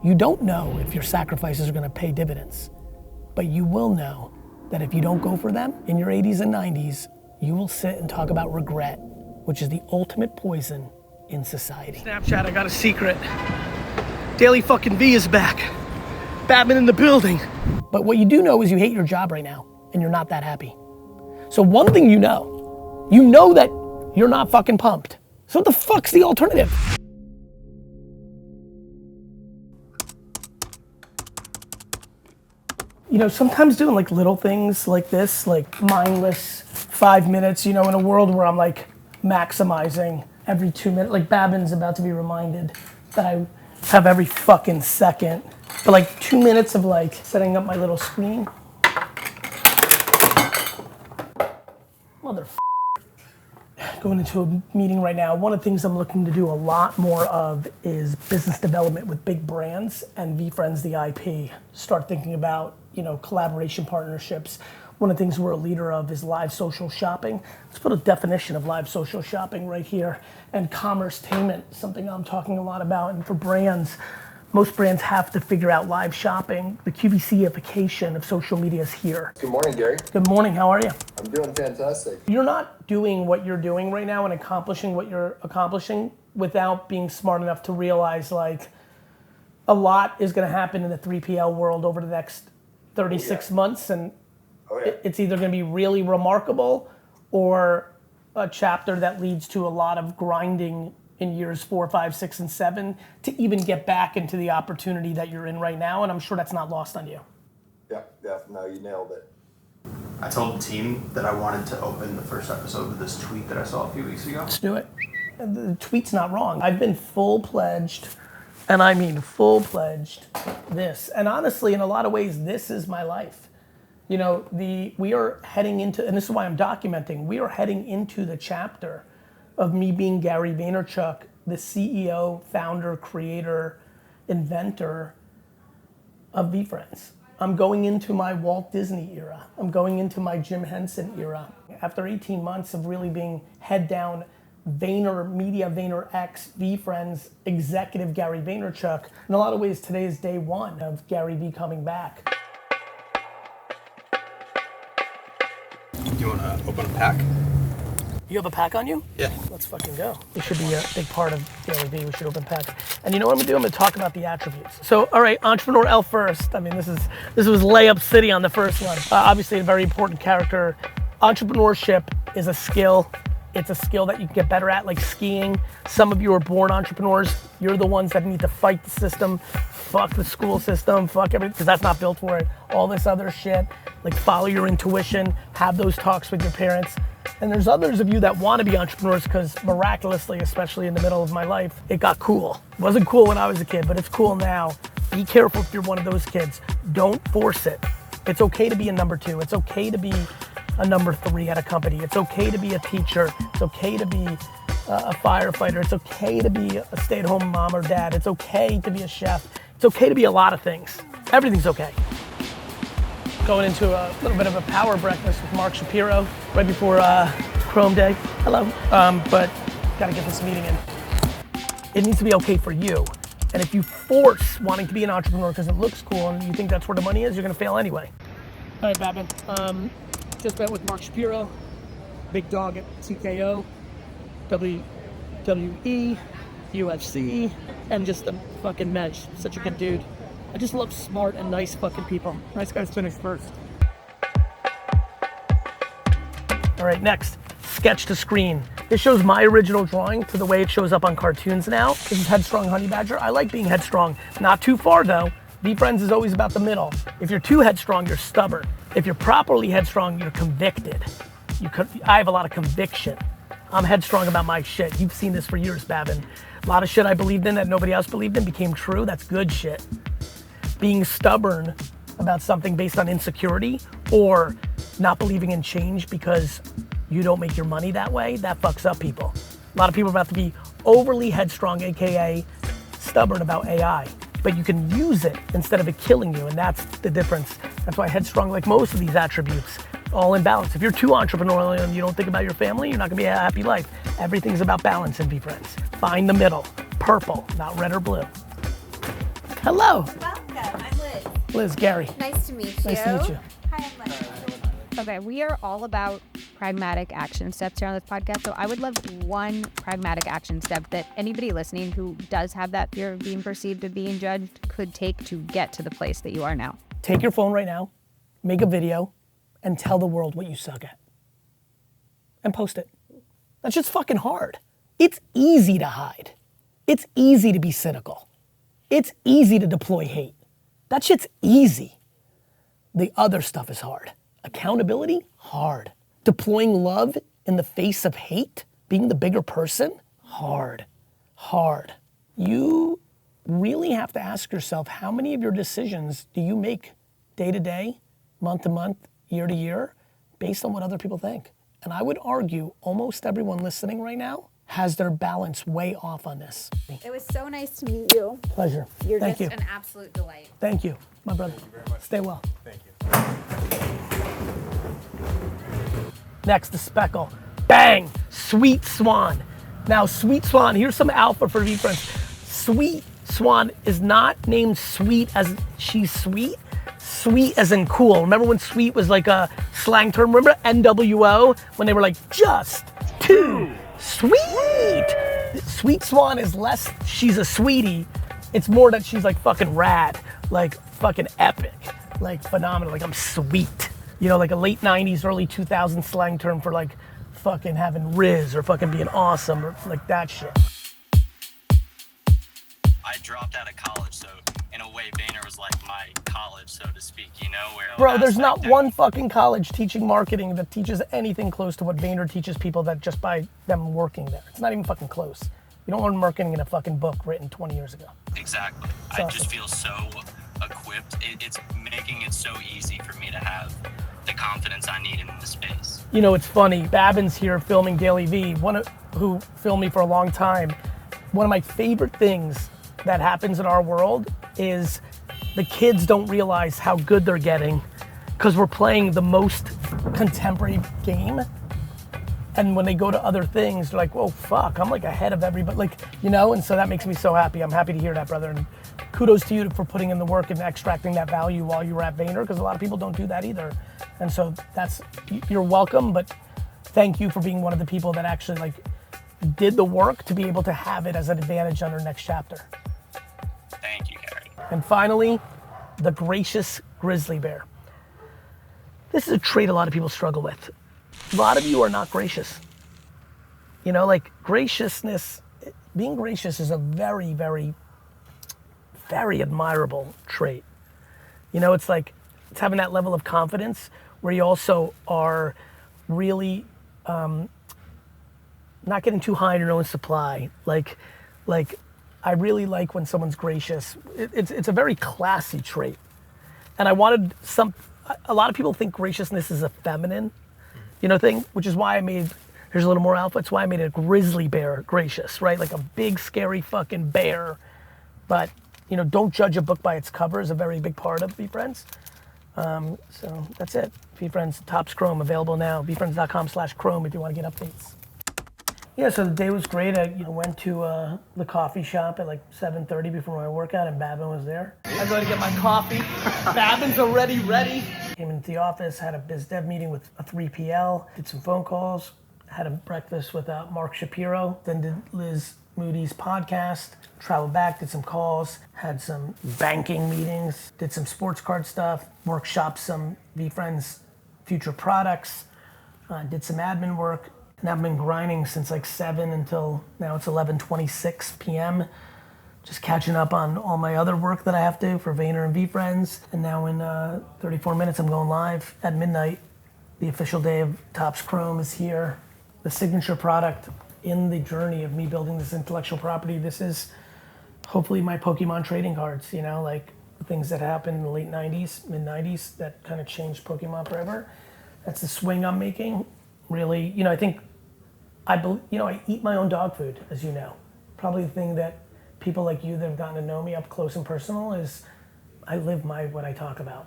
You don't know if your sacrifices are gonna pay dividends, but you will know that if you don't go for them in your 80s and 90s, you will sit and talk about regret, which is the ultimate poison in society. Snapchat, I got a secret. DailyVee is back. Batman in the building. But what you do know is you hate your job right now and you're not that happy. So one thing you know that you're not fucking pumped. So what the fuck's the alternative? You know, sometimes doing like little things like this, like mindless 5 minutes, you know, in a world where I'm like maximizing every 2 minutes, like Babin's about to be reminded that I have every fucking second. But like 2 minutes of like setting up my little screen. Motherfucker. Going into a meeting right now, one of the things I'm looking to do a lot more of is business development with big brands and VeeFriends, the IP. Start thinking about, you know, collaboration partnerships. One of the things we're a leader of is live social shopping. Let's put a definition of live social shopping right here. And commercetainment, something I'm talking a lot about. And for brands, most brands have to figure out live shopping. The QVC-ification of social media is here. Good morning, Gary. Good morning, how are you? I'm doing fantastic. You're not doing what you're doing right now and accomplishing what you're accomplishing without being smart enough to realize like a lot is gonna happen in the 3PL world over the next 36 months, and it's either gonna be really remarkable or a chapter that leads to a lot of grinding in years 4, 5, 6, and 7 to even get back into the opportunity that you're in right now, and I'm sure that's not lost on you. Yeah, no, you nailed it. I told the team that I wanted to open the first episode with this tweet that I saw a few weeks ago. Let's do it. The tweet's not wrong. I've been full-pledged, and I mean full-pledged, this. And honestly, in a lot of ways, this is my life. You know, we are heading into, and this is why I'm documenting, we are heading into the chapter of me being Gary Vaynerchuk, the CEO, founder, creator, inventor of VeeFriends. I'm going into my Walt Disney era. I'm going into my Jim Henson era. After 18 months of really being head down VaynerMedia, VaynerX, VeeFriends, executive Gary Vaynerchuk, in a lot of ways today is day one of GaryVee coming back. Do you want to open a pack? You have a pack on you? Yeah. Let's fucking go. It should be a big part of DailyVee. We should open packs. And you know what I'm gonna do? I'm gonna talk about the attributes. So, all right, Entrepreneur L first. I mean, this was layup city on the first one. Obviously a very important character. Entrepreneurship is a skill. It's a skill that you can get better at, like skiing. Some of you are born entrepreneurs. You're the ones that need to fight the system, fuck the school system, fuck everything, because that's not built for it. All this other shit, like follow your intuition, have those talks with your parents. And there's others of you that want to be entrepreneurs because miraculously, especially in the middle of my life, it got cool. It wasn't cool when I was a kid, but it's cool now. Be careful if you're one of those kids. Don't force it. It's okay to be a number 2. It's okay to be a number 3 at a company. It's okay to be a teacher. It's okay to be a firefighter. It's okay to be a stay-at-home mom or dad. It's okay to be a chef. It's okay to be a lot of things. Everything's okay. Going into a little bit of a power breakfast with Mark Shapiro right before Chrome Day. Hello. But gotta get this meeting in. It needs to be okay for you. And if you force wanting to be an entrepreneur because it looks cool and you think that's where the money is, you're gonna fail anyway. All right, Babin. Just met with Mark Shapiro, big dog at TKO, WWE, UFC, and just a fucking mesh. Such a good dude. I just love smart and nice fucking people. Nice guys finish first. All right, next, sketch to screen. This shows my original drawing to the way it shows up on cartoons now. This is Headstrong Honey Badger. I like being headstrong. Not too far though. VeeFriends is always about the middle. If you're too headstrong, you're stubborn. If you're properly headstrong, you're convicted. I have a lot of conviction. I'm headstrong about my shit. You've seen this for years, Babin. A lot of shit I believed in that nobody else believed in became true. That's good shit. Being stubborn about something based on insecurity or not believing in change because you don't make your money that way, that fucks up people. A lot of people are about to be overly headstrong, AKA stubborn about AI, but you can use it instead of it killing you, and that's the difference. That's why headstrong, like most of these attributes, all in balance. If you're too entrepreneurial and you don't think about your family, you're not gonna be a happy life. Everything's about balance in VeeFriends. Find the middle, purple, not red or blue. Hello. Welcome. I'm Liz. Liz, Gary. Nice to meet you. Nice to meet you. Hi, I'm Liz. Okay, we are all about pragmatic action steps here on this podcast. So I would love one pragmatic action step that anybody listening who does have that fear of being perceived, of being judged, could take to get to the place that you are now. Take your phone right now, make a video, and tell the world what you suck at. And post it. That's just fucking hard. It's easy to hide. It's easy to be cynical. It's easy to deploy hate. That shit's easy. The other stuff is hard. Accountability, hard. Deploying love in the face of hate, being the bigger person, hard. Hard. You really have to ask yourself, how many of your decisions do you make day to day, month to month, year to year, based on what other people think? And I would argue almost everyone listening right now has their balance way off on this. It was so nice to meet you. Pleasure. You're Thank just you. an absolute delight. Thank you, my brother. Thank you very much. Stay well. Thank you. Next, the speckle. Bang! Sweet Swan. Now, Sweet Swan, here's some alpha for VeeFriends. Sweet Swan is not named Sweet as she's sweet. Sweet as in cool. Remember when sweet was like a slang term? Remember NWO? When they were like, just too sweet. Sweet Swan is less she's a sweetie. It's more that she's like fucking rad, like fucking epic, like phenomenal, like I'm sweet. You know, like a late 90s, early 2000s slang term for like fucking having riz or fucking being awesome or like that shit. I dropped out of college, so in a way, Vayner was like my college, so to speak, you know? Where Bro, there's aspect not that- one fucking college teaching marketing that teaches anything close to what Vayner teaches people that just by them working there. It's not even fucking close. You don't learn marketing in a fucking book written 20 years ago. Exactly. awesome. I just feel so equipped. It's making it so easy for me to have the confidence I need in the space. You know, it's funny, Babin's here filming DailyVee, who filmed me for a long time. One of my favorite things that happens in our world is the kids don't realize how good they're getting because we're playing the most contemporary game. And when they go to other things, they're like, whoa, fuck, I'm like ahead of everybody, like, you know, and so that makes me so happy. I'm happy to hear that, brother. And kudos to you for putting in the work and extracting that value while you were at Vayner, because a lot of people don't do that either. And so you're welcome, but thank you for being one of the people that actually like did the work to be able to have it as an advantage on our next chapter. Thank you, Gary. And finally, the gracious grizzly bear. This is a trait a lot of people struggle with. A lot of you are not gracious. You know, like graciousness, being gracious is a very, very, very admirable trait. You know, it's like, it's having that level of confidence where you also are really not getting too high in your own supply. Like I really like when someone's gracious. It's a very classy trait. And I wanted a lot of people think graciousness is a feminine, you know, thing, which is why I made, here's a little more alpha, it's why I made a grizzly bear gracious, right? Like a big, scary fucking bear. But, you know, don't judge a book by its cover is a very big part of VeeFriends. So that's it. VeeFriends Topps Chrome, available now. VeeFriends.com/Chrome if you want to get updates. Yeah, so the day was great. I went to the coffee shop at like 7:30 before my workout, and Babin was there. I go to get my coffee. Babin's already ready. Came into the office, had a biz dev meeting with a 3PL, did some phone calls, had a breakfast with Mark Shapiro, then did Liz Moody's podcast, traveled back, did some calls, had some banking meetings, did some sports card stuff, workshopped some VeeFriends future products, did some admin work. And I've been grinding since like 7 until now it's 11:26 p.m. Just catching up on all my other work that I have to do for Vayner and VeeFriends. And now in 34 minutes, I'm going live at midnight. The official day of Topps Chrome is here. The signature product in the journey of me building this intellectual property. This is hopefully my Pokemon trading cards, you know, like the things that happened in the late 90s, mid 90s that kind of changed Pokemon forever. That's the swing I'm making. Really, you know, I think I eat my own dog food, as you know. Probably the thing that people like you that have gotten to know me up close and personal is I live what I talk about.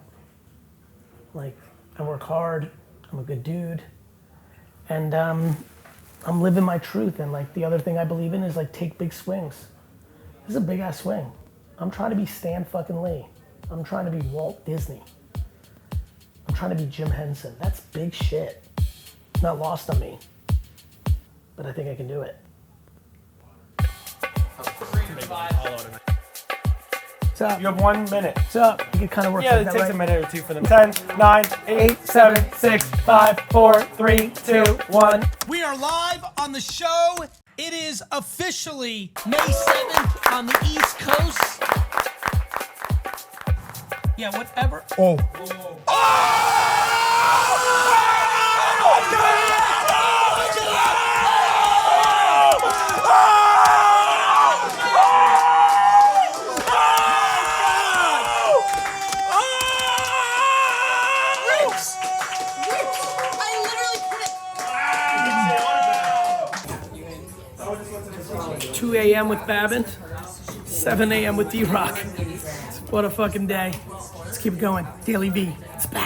Like, I work hard, I'm a good dude, and I'm living my truth. And like the other thing I believe in is like take big swings. This is a big ass swing. I'm trying to be Stan fucking Lee. I'm trying to be Walt Disney. I'm trying to be Jim Henson. That's big shit. It's not lost on me. But I think I can do it. What's up? You have 1 minute. What's up? You can kind of work Yeah, like it that, takes right? a minute or two for them. 10, 9, 8, 7, 6, 5, 4, 3, 2, 1. We are live on the show. It is officially May 7th on the East Coast. Yeah, whatever. Oh. I literally put it. 2 a.m. with Babin, 7 a.m. with D-Rock. What a fucking day. Let's keep it going. DailyVee, it's back.